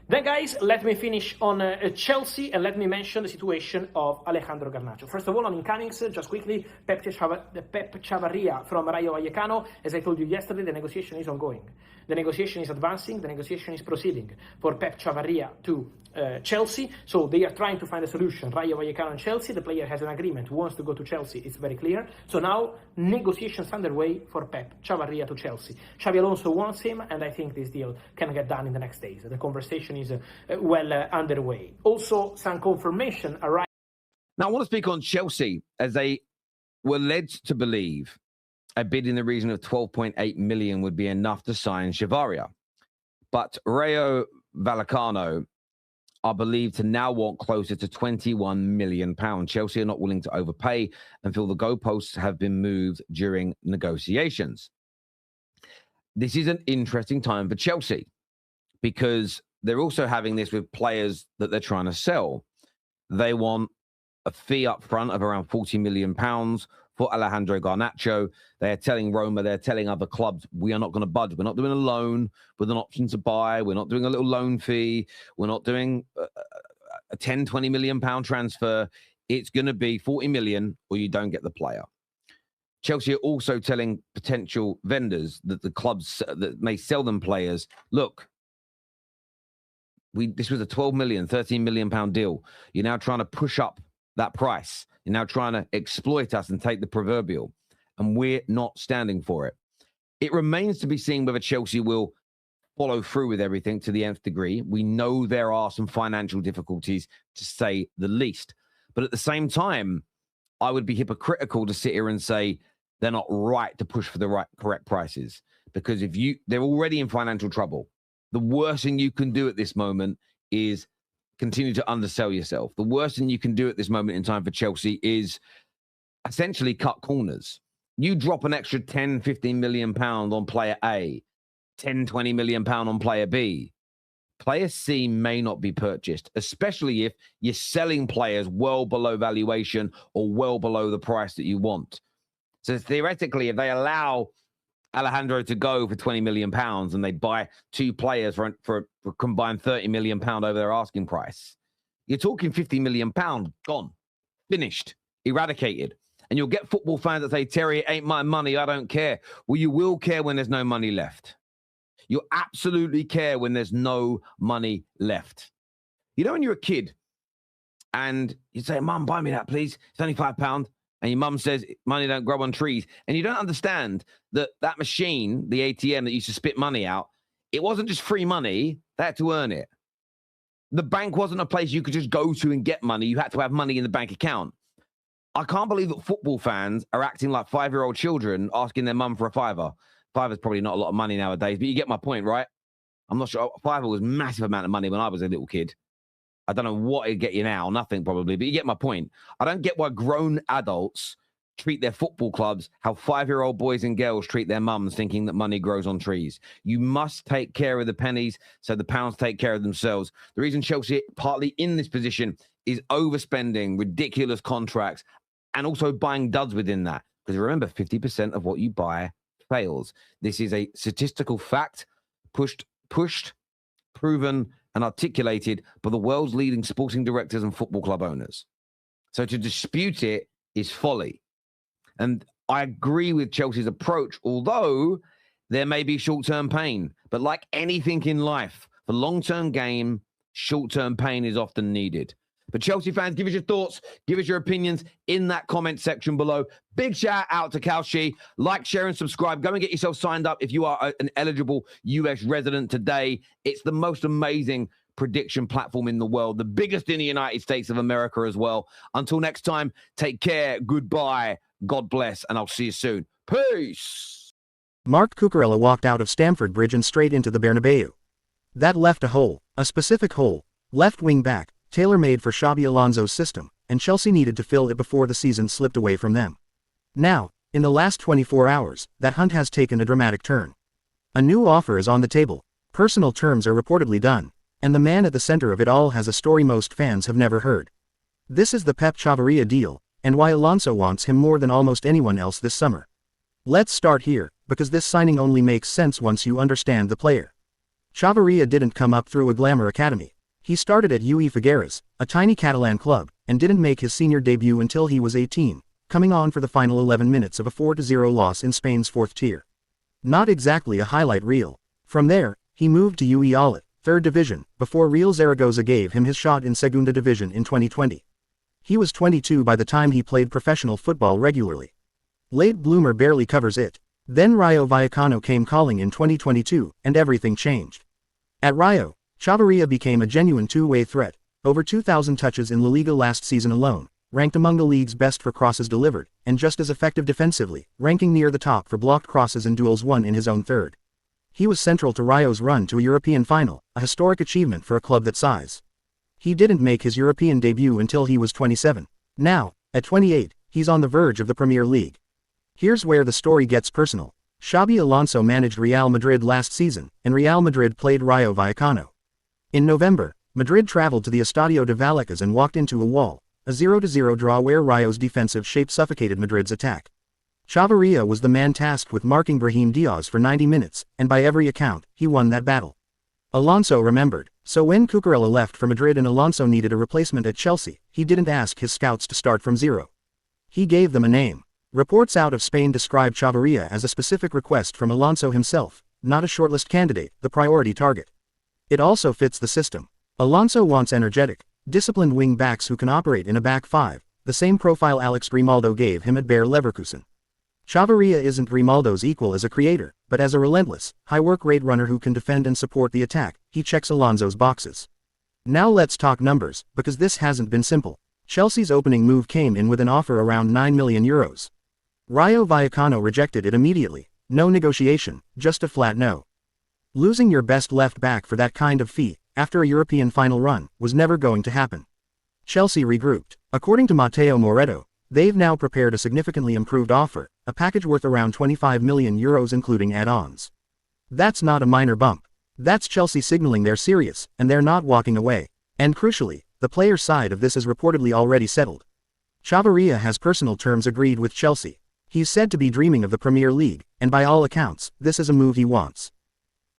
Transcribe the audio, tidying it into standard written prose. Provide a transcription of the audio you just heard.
Then guys, let me finish on Chelsea and let me mention the situation of Alejandro Garnacho. First of all, on incomings, just quickly, Pep Chavarría from Rayo Vallecano. As I told you yesterday, the negotiation is ongoing. The negotiation is advancing, the negotiation is proceeding for Pep Chavarría to Chelsea. So they are trying to find a solution. Rayo Vallecano and Chelsea, the player has an agreement, wants to go to Chelsea, it's very clear. So now, negotiations underway for Pep Chavarría to Chelsea. Xabi Alonso wants him, and I think this deal can get done in the next days. The conversation is well underway. Also, some confirmation arrived. Now, I want to speak on Chelsea, as they were led to believe a bid in the region of 12.8 million would be enough to sign Chavaria. But Rayo Vallecano are believed to now want closer to £21 million. Chelsea are not willing to overpay and feel the goalposts have been moved during negotiations. This is an interesting time for Chelsea because they're also having this with players that they're trying to sell. They want a fee up front of around £40 million for Alejandro Garnacho. They're telling Roma, they're telling other clubs, we are not going to budge. We're not doing a loan with an option to buy. We're not doing a little loan fee. We're not doing a 10, 20 million pound transfer. It's going to be 40 million or you don't get the player. Chelsea are also telling potential vendors that the clubs that may sell them players, look, this was a 12 million, 13 million pound deal. You're now trying to push up that price. You're now trying to exploit us and take the proverbial. And we're not standing for it. It remains to be seen whether Chelsea will follow through with everything to the nth degree. We know there are some financial difficulties, to say the least. But at the same time, I would be hypocritical to sit here and say they're not right to push for the correct prices. Because they're already in financial trouble. The worst thing you can do at this moment is continue to undersell yourself. The worst thing you can do at this moment in time for Chelsea is essentially cut corners. You drop an extra 10, 15 million pound on player A, 10, 20 million pound on player B. Player C may not be purchased, especially if you're selling players well below valuation or well below the price that you want. So theoretically, if they allow Alejandro to go for 20 million pounds and they buy two players for a combined 30 million pound over their asking price, you're talking 50 million pound gone, finished, eradicated. And you'll get football fans that say, Terry, it ain't my money, I don't care. Well, you will care when there's no money left. You'll absolutely care when there's no money left. You know, when you're a kid and you say, Mum, buy me that, please. It's only £5. And your mum says money don't grow on trees. And you don't understand that machine, the ATM that used to spit money out, it wasn't just free money. They had to earn it. The bank wasn't a place you could just go to and get money. You had to have money in the bank account. I can't believe that football fans are acting like 5-year-old children asking their mum for a fiver. Fiver's probably not a lot of money nowadays, but you get my point, right? I'm not sure. Fiver was a massive amount of money when I was a little kid. I don't know what it'd get you now, nothing probably, but you get my point. I don't get why grown adults treat their football clubs how 5-year-old boys and girls treat their mums, thinking that money grows on trees. You must take care of the pennies so the pounds take care of themselves. The reason Chelsea are partly in this position is overspending, ridiculous contracts, and also buying duds within that. Because remember, 50% of what you buy fails. This is a statistical fact pushed, proven, and articulated by the world's leading sporting directors and football club owners. So to dispute it is folly. And I agree with Chelsea's approach, although there may be short-term pain. But like anything in life, for long-term gain, short-term pain is often needed. But Chelsea fans, give us your thoughts, give us your opinions in that comment section below. Big shout out to Kalshi. Like, share, and subscribe. Go and get yourself signed up if you are an eligible US resident today. It's the most amazing prediction platform in the world, the biggest in the United States of America as well. Until next time, take care, goodbye, God bless, and I'll see you soon. Peace! Marc Cucurella walked out of Stamford Bridge and straight into the Bernabeu. That left a hole, a specific hole, left wing back, tailor-made for Xabi Alonso's system, and Chelsea needed to fill it before the season slipped away from them. Now, in the last 24 hours, that hunt has taken a dramatic turn. A new offer is on the table, personal terms are reportedly done, and the man at the center of it all has a story most fans have never heard. This is the Pep Chavarría deal, and why Alonso wants him more than almost anyone else this summer. Let's start here, because this signing only makes sense once you understand the player. Chavarria didn't come up through a glamour academy. He started at UE Figueres, a tiny Catalan club, and didn't make his senior debut until he was 18, coming on for the final 11 minutes of a 4-0 loss in Spain's 4th tier. Not exactly a highlight reel. From there, he moved to UE Alet, 3rd division, before Real Zaragoza gave him his shot in Segunda Division in 2020. He was 22 by the time he played professional football regularly. Late bloomer barely covers it. Then Rayo Vallecano came calling in 2022, and everything changed. At Rayo, Chavarria became a genuine two-way threat, over 2,000 touches in La Liga last season alone, ranked among the league's best for crosses delivered, and just as effective defensively, ranking near the top for blocked crosses and duels won in his own third. He was central to Rayo's run to a European final, a historic achievement for a club that size. He didn't make his European debut until he was 27. Now, at 28, he's on the verge of the Premier League. Here's where the story gets personal. Xabi Alonso managed Real Madrid last season, and Real Madrid played Rayo Vallecano. In November, Madrid traveled to the Estadio de Vallecas and walked into a wall, a 0-0 draw where Rayo's defensive shape suffocated Madrid's attack. Chavarria was the man tasked with marking Brahim Diaz for 90 minutes, and by every account, he won that battle. Alonso remembered, so when Cucurella left for Madrid and Alonso needed a replacement at Chelsea, he didn't ask his scouts to start from zero. He gave them a name. Reports out of Spain describe Chavarria as a specific request from Alonso himself, not a shortlist candidate, the priority target. It also fits the system. Alonso wants energetic, disciplined wing-backs who can operate in a back five, the same profile Alex Grimaldo gave him at Bayer Leverkusen. Chavarria isn't Grimaldo's equal as a creator, but as a relentless, high work rate runner who can defend and support the attack, he checks Alonso's boxes. Now let's talk numbers, because this hasn't been simple. Chelsea's opening move came in with an offer around €9 million. Rayo Vallecano rejected it immediately. No negotiation, just a flat no. Losing your best left back for that kind of fee, after a European final run, was never going to happen. Chelsea regrouped. According to Matteo Moretto, they've now prepared a significantly improved offer, a package worth around €25 million including add-ons. That's not a minor bump. That's Chelsea signaling they're serious, and they're not walking away. And crucially, the player's side of this is reportedly already settled. Chavarria has personal terms agreed with Chelsea. He's said to be dreaming of the Premier League, and by all accounts, this is a move he wants.